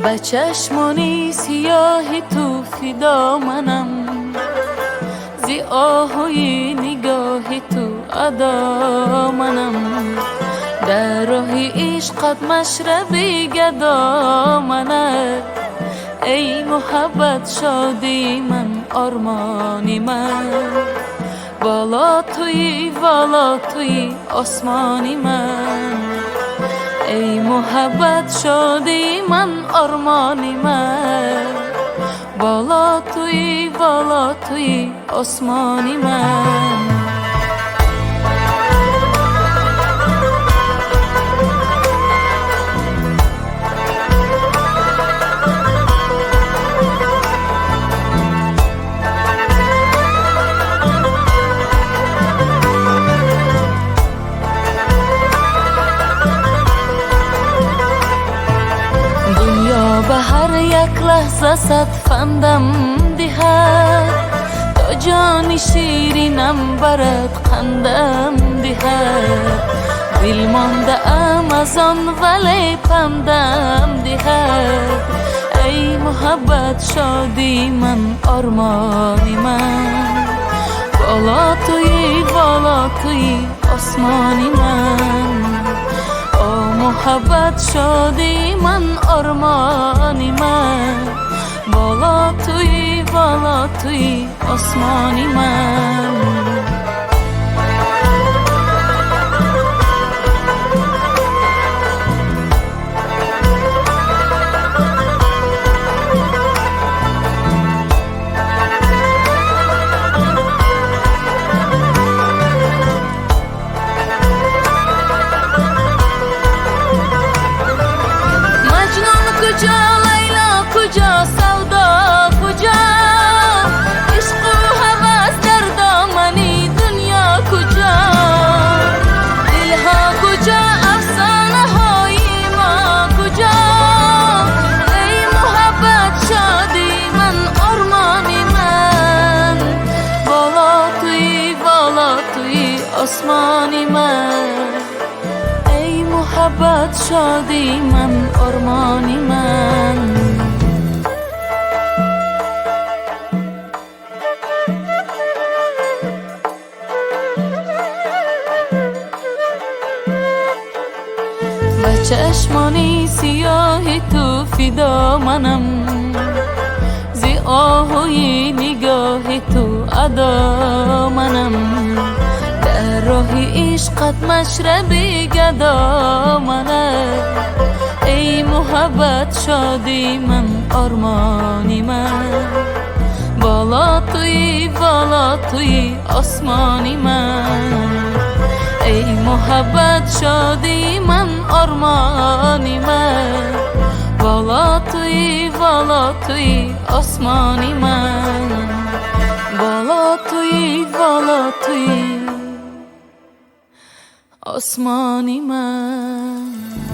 به چشمانی سیاه تو فدا منم، زی آهوی نگاه تو ادا منم، در راه عشقت مشربی گدا منم. ای محبت شادی من آرمانی من، بالا توی آسمانی من. ای محبت شادی من آرمانی من، بالا توی آسمانی من. به هر یک لحظه صد فندم دهد، تا جان شیرینم برد قندم دهد. دل مانده ام از آن ولی پندم دهد. ای محبت شادی من آرمانی من، بالا توی آسمانی من. محبت شادی من آرمانی من، بالا توی آسمانی من. کجا لیلا کجا سودا کجا، عشق و هوس در دامنی دنیا کجا. دلها کجا افسانه های ما کجا، ای محبت شادی من آرمانی من، بالا توی آسمانی من. محبت شادی من آرمانی من. به چشمانی سیاه تو فدا منم، زی آهوی نگاه تو ادا منم، در راه عشقت مشربی گدا منم. ای محبت شادی من آرمانی من، بالا توی آسمانی من. ای محبت شادی من آرمانی من، بالا توی آسمانی من. بالا توی آسمانی من.